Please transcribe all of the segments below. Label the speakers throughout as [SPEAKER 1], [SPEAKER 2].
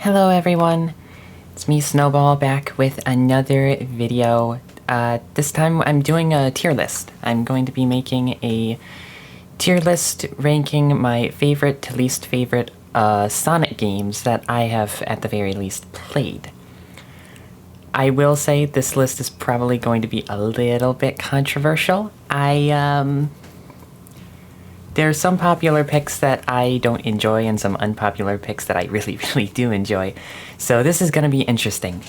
[SPEAKER 1] Hello everyone, it's me Snowball back with another video. This time I'm doing a tier list. I'm going to be making a tier list ranking my favorite to least favorite Sonic games that I have at the very least played. I will say this list is probably going to be a little bit controversial. There's some popular picks that I don't enjoy and some unpopular picks that I really, really do enjoy. So this is going to be interesting.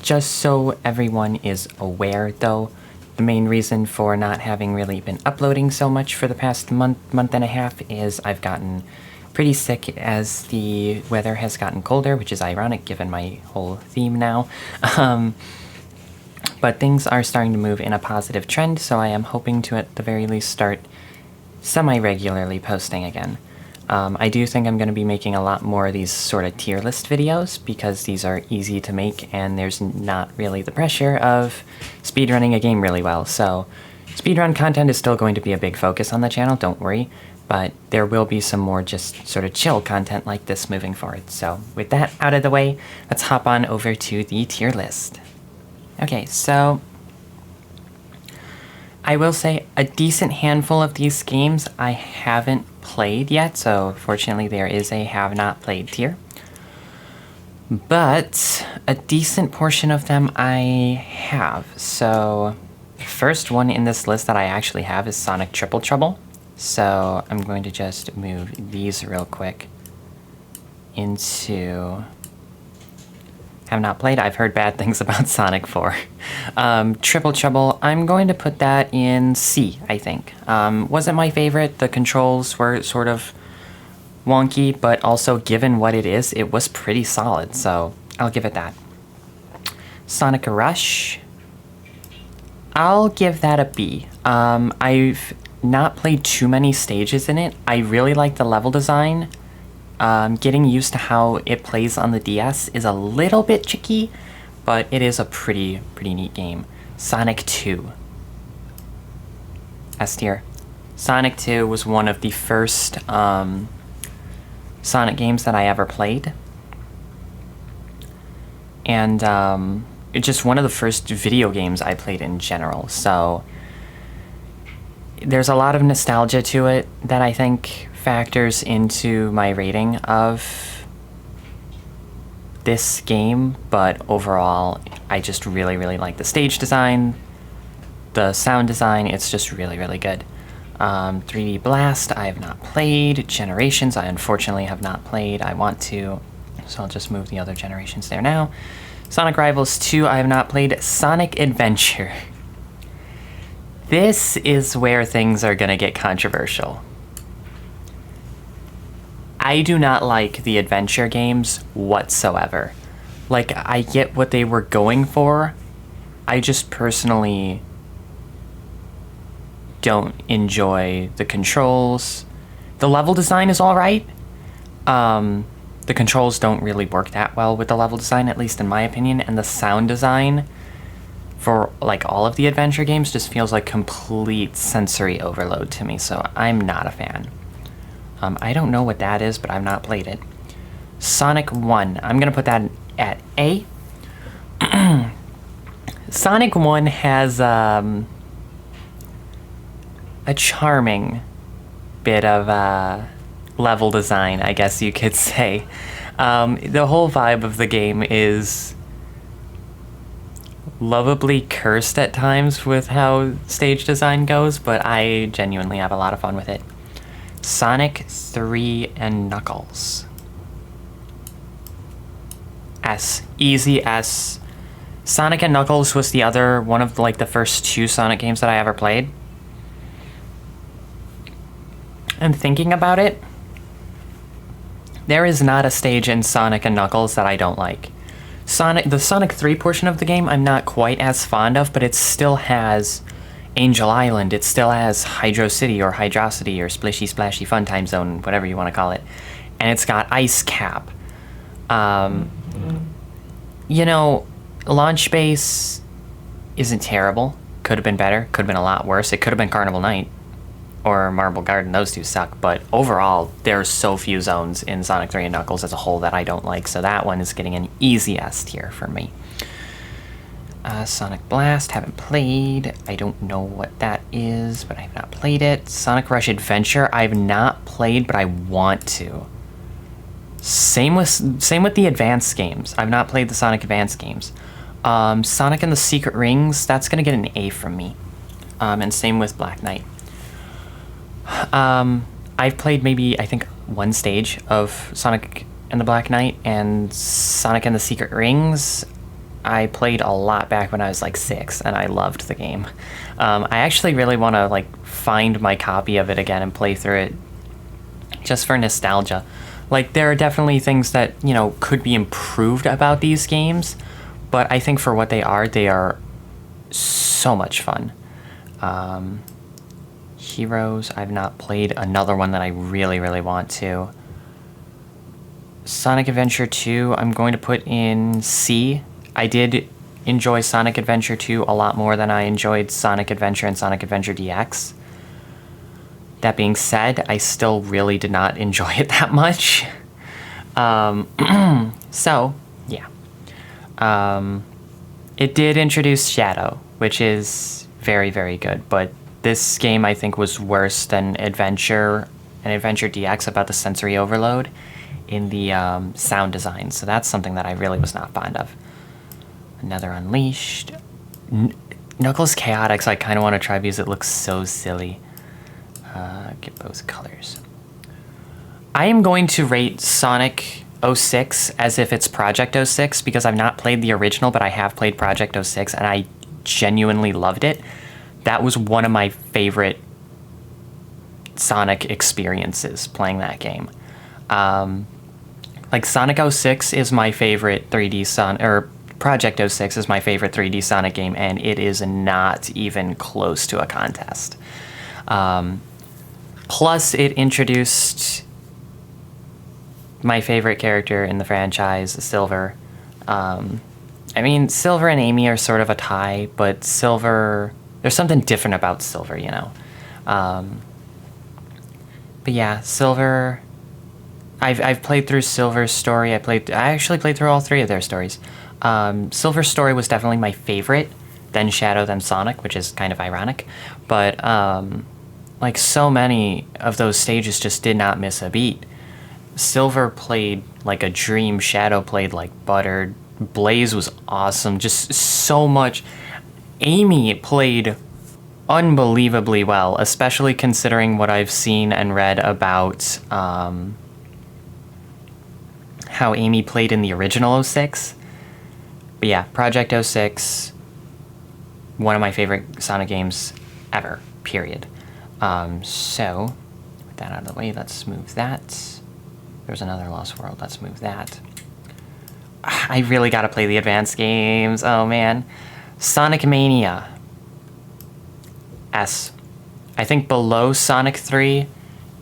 [SPEAKER 1] Just so everyone is aware, though, the main reason for not having really been uploading so much for the past month and a half is I've gotten pretty sick as the weather has gotten colder, which is ironic given my whole theme now. But things are starting to move in a positive trend, so I am hoping to at the very least start semi-regularly posting again. I do think I'm going to be making a lot more of these sort of tier list videos because these are easy to make and there's not really the pressure of speedrunning a game really well. So speedrun content is still going to be a big focus on the channel, don't worry, but there will be some more just sort of chill content like this moving forward. So with that out of the way, let's hop on over to the tier list. Okay, so I will say a decent handful of these games I haven't played yet, so fortunately there is a have not played tier. But a decent portion of them I have. So the first one in this list that I actually have is Sonic Triple Trouble. So I'm going to just move these real quick into... have not played. I've heard bad things about Sonic 4. Triple Trouble, I'm going to put that in C, I think. Wasn't my favorite. The controls were sort of wonky, but also given what it is, it was pretty solid, so I'll give it that. Sonic Rush, I'll give that a B. I've not played too many stages in it. I really like the level design. Getting used to how it plays on the DS is a little bit tricky, but it is a pretty neat game. Sonic 2. S tier. Sonic 2 was one of the first Sonic games that I ever played. And it's just one of the first video games I played in general, so there's a lot of nostalgia to it that I think factors into my rating of this game, but overall I just really like the stage design, the sound design. It's just really good. 3D Blast I have not played. Generations I unfortunately have not played. I want to, so I'll just move the other Generations there now. Sonic Rivals 2 I have not played. Sonic Adventure, this is where things are gonna get controversial. I do not like the adventure games whatsoever. Like, I get what they were going for. I just personally don't enjoy the controls. The level design is alright. The controls don't really work that well with the level design, at least in my opinion, and the sound design for like all of the adventure games just feels like complete sensory overload to me, so I'm not a fan. I don't know what that is, but I've not played it. Sonic 1. I'm going to put that at A. Sonic 1 has a charming bit of level design, I guess you could say. The whole vibe of the game is lovably cursed at times with how stage design goes, but I genuinely have a lot of fun with it. Sonic 3 and Knuckles. S. Easy S. Sonic and Knuckles was the other one of like the first two Sonic games that I ever played. And thinking about it, there is not a stage in Sonic and Knuckles that I don't like. The Sonic 3 portion of the game I'm not quite as fond of, but it still has Angel Island, it still has Hydro City or Hydrocity or Splishy Splashy Funtime Zone, whatever you want to call it. And it's got Ice Cap. You know, Launch Base isn't terrible. Could have been better. Could have been a lot worse. It could have been Carnival Night. or Marble Garden. Those two suck, but overall, there's so few zones in Sonic 3 and Knuckles as a whole that I don't like, so that one is getting an easy S tier for me. Sonic Blast, haven't played. I don't know what that is, but I have not played it. Sonic Rush Adventure, I've not played, but I want to. Same with the Advance games. I've not played the Sonic Advance games. Sonic and the Secret Rings, that's gonna get an A from me. And same with Black Knight. I've played maybe, I think, one stage of Sonic and the Black Knight, and Sonic and the Secret Rings, I played a lot back when I was like 6, and I loved the game. I actually really want to like find my copy of it again and play through it just for nostalgia. Like, there are definitely things that, you know, could be improved about these games, but I think for what they are so much fun. Heroes, I've not played. Another one that I really, really want to. Sonic Adventure 2, I'm going to put in C. I did enjoy Sonic Adventure 2 a lot more than I enjoyed Sonic Adventure and Sonic Adventure DX. That being said, I still really did not enjoy it that much. So, yeah. It did introduce Shadow, which is very, very good, but this game I think was worse than Adventure and Adventure DX about the sensory overload in the sound design, so that's something that I really was not fond of. Another Unleashed. Knuckles Chaotix I kind of want to try because it looks so silly. Get both colors. I am going to rate Sonic 06 as if it's Project 06 because I've not played the original, but I have played Project 06 and I genuinely loved it. That was one of my favorite Sonic experiences playing that game. Like Sonic 06 is my favorite 3D Sonic, or Project 06 is my favorite 3D Sonic game, and it is not even close to a contest. Plus, it introduced my favorite character in the franchise, Silver. I mean, Silver and Amy are sort of a tie, but Silver... There's something different about Silver, you know. But yeah, Silver... I've played through Silver's story. I actually played through all 3 of their stories. Silver's story was definitely my favorite, then Shadow, then Sonic, which is kind of ironic. But, like, so many of those stages just did not miss a beat. Silver played like a dream, Shadow played like butter, Blaze was awesome, just so much. Amy played unbelievably well, especially considering what I've seen and read about how Amy played in the original 06. But yeah, Project 06, one of my favorite Sonic games ever, period. So, with that out of the way, let's move that. There's another Lost World, let's move that. I really gotta play the advanced games, oh man. Sonic Mania. S. I think below Sonic 3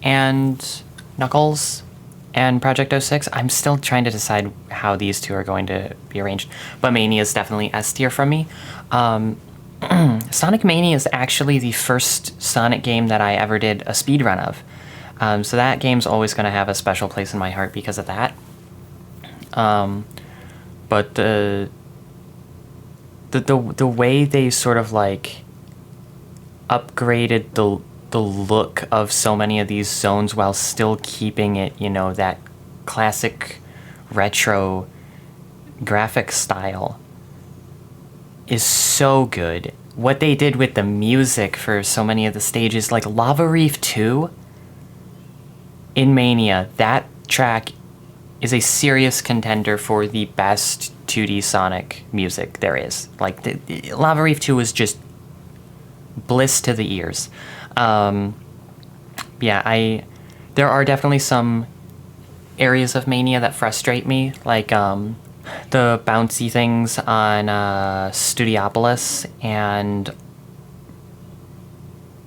[SPEAKER 1] and Knuckles and Project 06. I'm still trying to decide how these two are going to be arranged. But Mania is definitely S tier from me. Sonic Mania is actually the first Sonic game that I ever did a speedrun of. So that game's always going to have a special place in my heart because of that. But the way they sort of like upgraded the look of so many of these zones while still keeping it, you know, that classic retro graphic style is so good. What they did with the music for so many of the stages, like Lava Reef 2 in Mania, that track is a serious contender for the best 2D Sonic music there is. Like, the Lava Reef 2 is just bliss to the ears. Yeah, there are definitely some areas of Mania that frustrate me, like the bouncy things on Studiopolis and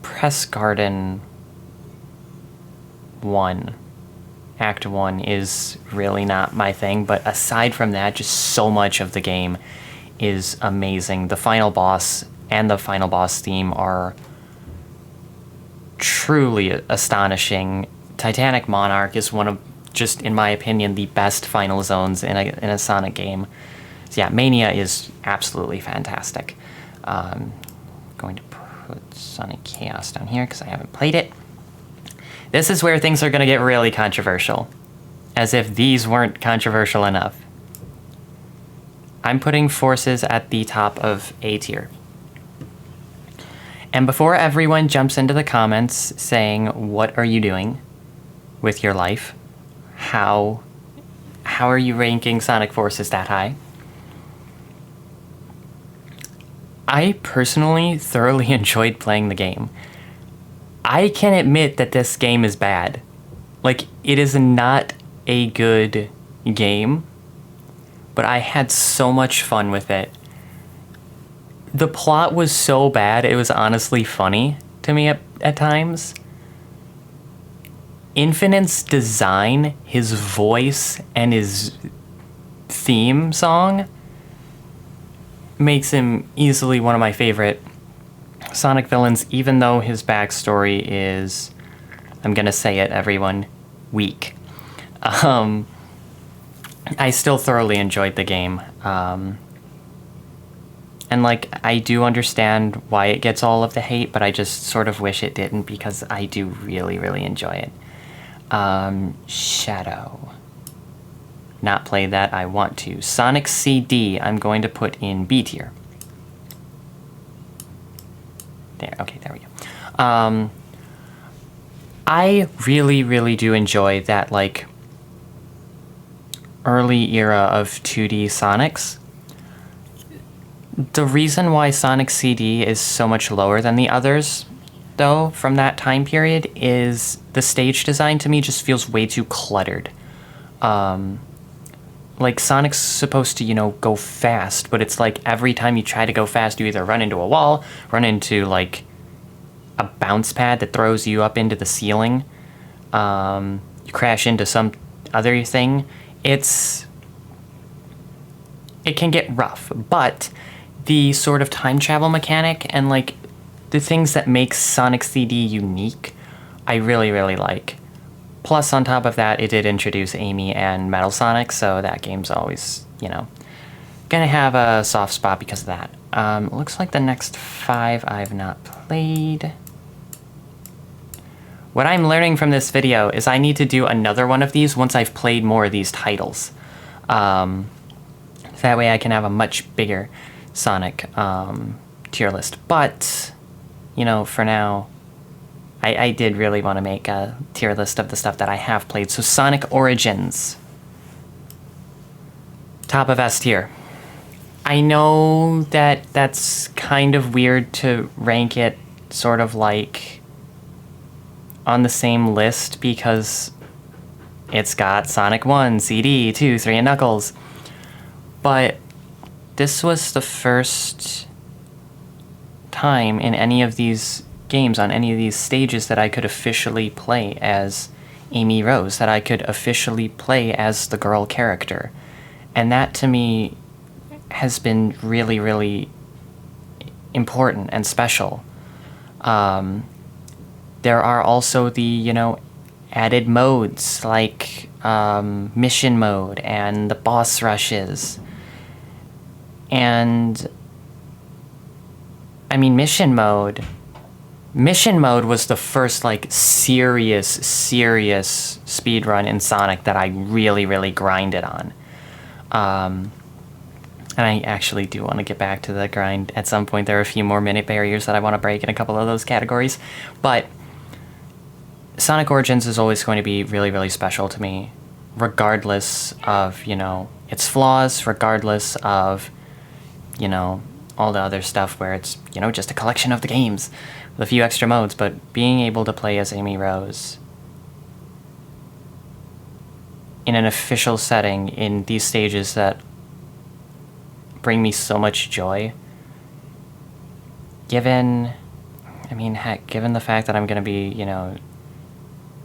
[SPEAKER 1] Press Garden 1. Act 1 is really not my thing, but aside from that, just so much of the game is amazing. The final boss and the final boss theme are truly astonishing. Titanic Monarch is one of, just in my opinion, the best final zones in a Sonic game. So yeah, Mania is absolutely fantastic. Going to put Sonic Chaos down here because I haven't played it. This is where things are going to get really controversial. As if these weren't controversial enough. I'm putting Forces at the top of A tier. And before everyone jumps into the comments saying, what are you doing with your life? How are you ranking Sonic Forces that high? I personally thoroughly enjoyed playing the game. I can admit that this game is bad. Like, it is not a good game, but I had so much fun with it. The plot was so bad, it was honestly funny to me at times. Infinite's design, his voice, and his theme song makes him easily one of my favorite Sonic villains, even though his backstory is, I'm gonna say it, everyone, weak. I still thoroughly enjoyed the game. And like, I do understand why it gets all of the hate, but I just sort of wish it didn't because I do really, really enjoy it. Shadow. Not play that, I want to. Sonic CD, I'm going to put in B tier. There, okay, there we go. I really, really do enjoy that, like, early era of 2D Sonics. The reason why Sonic CD is so much lower than the others, though, from that time period, is the stage design to me just feels way too cluttered. Like, Sonic's supposed to, you know, go fast, but it's like every time you try to go fast, you either run into a wall, run into, like, a bounce pad that throws you up into the ceiling, you crash into some other thing. It can get rough, but the sort of time travel mechanic and, like, the things that make Sonic CD unique, I really, really like. Plus, on top of that, it did introduce Amy and Metal Sonic, so that game's always, you know, gonna have a soft spot because of that. Looks like the next 5 I've not played. What I'm learning from this video is I need to do another one of these once I've played more of these titles. That way I can have a much bigger Sonic tier list. But, you know, for now, I did really want to make a tier list of the stuff that I have played. So Sonic Origins. Top of S tier. I know that that's kind of weird to rank it sort of like on the same list because it's got Sonic 1, CD, 2, 3, and Knuckles. But this was the first time in any of these games, on any of these stages, that I could officially play as Amy Rose, that I could officially play as the girl character. And that, to me, has been really, really important and special. There are also the, you know, added modes, like mission mode and the boss rushes. And, I mean, mission mode was the first, like, serious speedrun in Sonic that I really, really grinded on. And I actually do want to get back to the grind at some point. There are a few more minute barriers that I want to break in a couple of those categories. But Sonic Origins is always going to be really, really special to me, regardless of, you know, its flaws, regardless of, you know, all the other stuff where it's, you know, just a collection of the games with a few extra modes. But being able to play as Amy Rose in an official setting in these stages that bring me so much joy, given, I mean, heck, given the fact that I'm going to be, you know,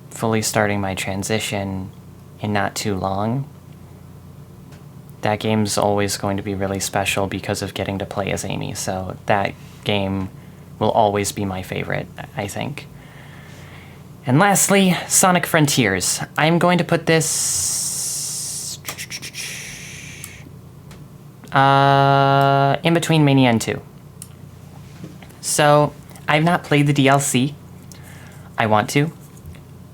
[SPEAKER 1] fully starting my transition in not too long, that game's always going to be really special because of getting to play as Amy. So that game will always be my favorite, I think. And lastly, Sonic Frontiers. I'm going to put this in between Mania and 2. So, I've not played the DLC. I want to,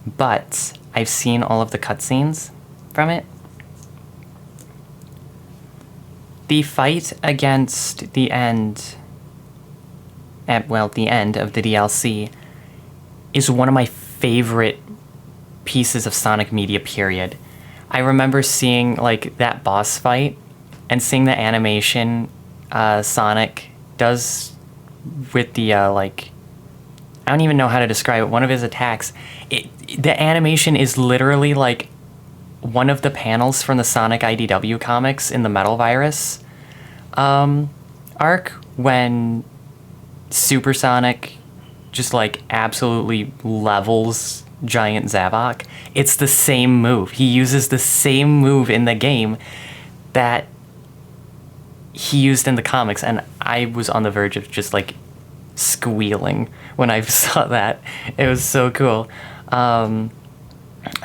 [SPEAKER 1] but I've seen all of the cutscenes from it. The fight against the end, the end of the DLC is one of my favorite pieces of Sonic media, period. I remember seeing, like, that boss fight and seeing the animation Sonic does with the, like, I don't even know how to describe it, one of his attacks. The animation is literally, like, one of the panels from the Sonic IDW comics in the Metal Virus arc, when Super Sonic just, like, absolutely levels Giant Zavok. It's the same move. He uses the same move in the game that he used in the comics, and I was on the verge of just, like, squealing when I saw that. It was so cool. I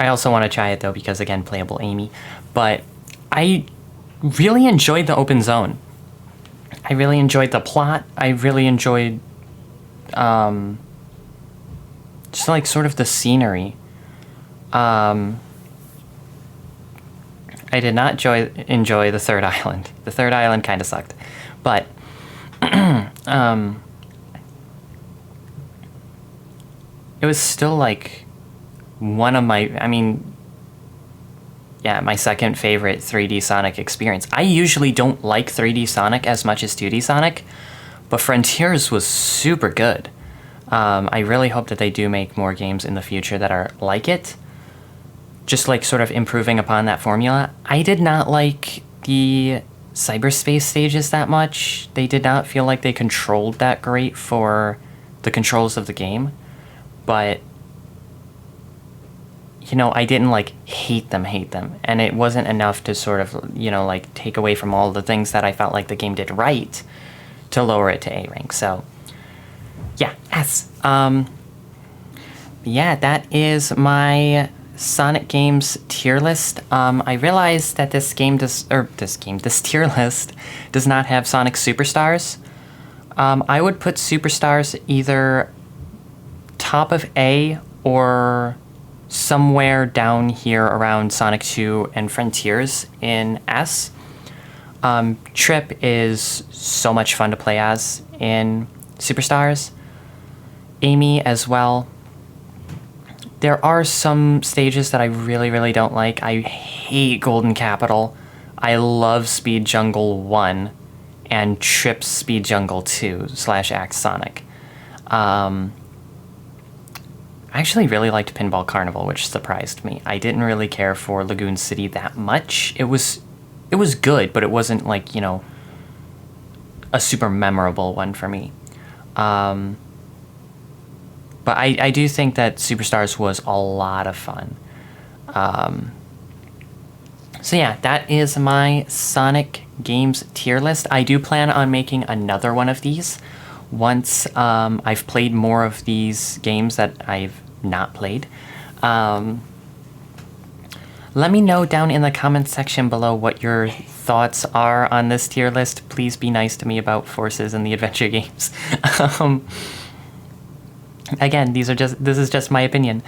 [SPEAKER 1] also want to try it, though, because, again, playable Amy. But I really enjoyed the open zone. I really enjoyed the plot. I really enjoyed just, like, sort of the scenery. I did not enjoy the third island. The third island kind of sucked. But it was still, like, one of my, my second favorite 3D Sonic experience. I usually don't like 3D Sonic as much as 2D Sonic, but Frontiers was super good. I really hope that they do make more games in the future that are like it. Just, like, sort of improving upon that formula. I did not like the cyberspace stages that much. They did not feel like they controlled that great for the controls of the game. But, you know, I didn't, like, hate them. And it wasn't enough to sort of, you know, like, take away from all the things that I felt like the game did right to lower it to A rank. So, yeah, S. Yeah, that is my Sonic games tier list. I realized that this tier list does not have Sonic Superstars. I would put Superstars either top of A or somewhere down here around Sonic 2 and Frontiers in S. Trip is so much fun to play as in Superstars. Amy as well. There are some stages that I really, really don't like. I hate Golden Capital. I love Speed Jungle 1 and Trip Speed Jungle 2 / Act Sonic. I actually really liked Pinball Carnival, which surprised me. I didn't really care for Lagoon City that much. It was good, but it wasn't, like, you know, a super memorable one for me. But I do think that Superstars was a lot of fun. So yeah, that is my Sonic games tier list. I do plan on making another one of these once I've played more of these games that I've not played. Let me know down in the comments section below what your thoughts are on this tier list. Please be nice to me about Forces and the adventure games. Again, this is just my opinion.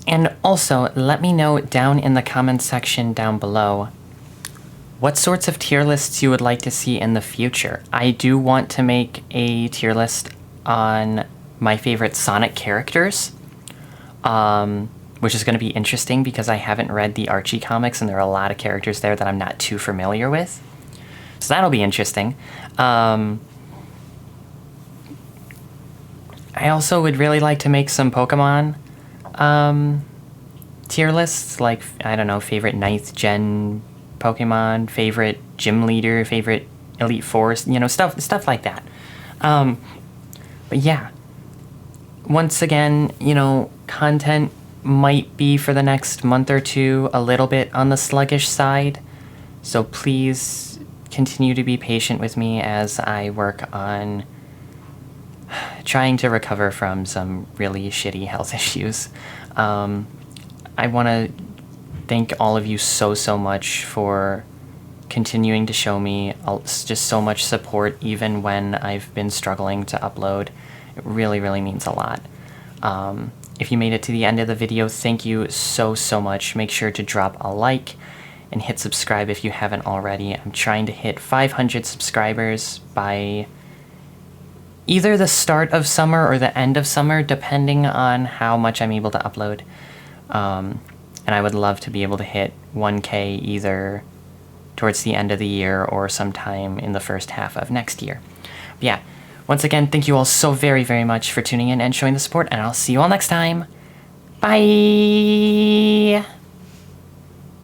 [SPEAKER 1] And also, let me know down in the comments section down below what sorts of tier lists you would like to see in the future. I do want to make a tier list on my favorite Sonic characters, which is going to be interesting because I haven't read the Archie comics and there are a lot of characters there that I'm not too familiar with. So that'll be interesting. I also would really like to make some Pokemon tier lists, like, I don't know, favorite 9th gen Pokemon, favorite gym leader, favorite Elite Four, you know, stuff like that. But yeah, once again, you know, content might be for the next month or two a little bit on the sluggish side, so please continue to be patient with me as I work on trying to recover from some really shitty health issues. I want to thank all of you so much for continuing to show me just so much support even when I've been struggling to upload. It really means a lot. If you made it to the end of the video, thank you so much. Make sure to drop a like and hit subscribe if you haven't already. I'm trying to hit 500 subscribers by either the start of summer or the end of summer, depending on how much I'm able to upload. And I would love to be able to hit 1K either towards the end of the year or sometime in the first half of next year. But yeah, once again, thank you all so very much for tuning in and showing the support, and I'll see you all next time. Bye!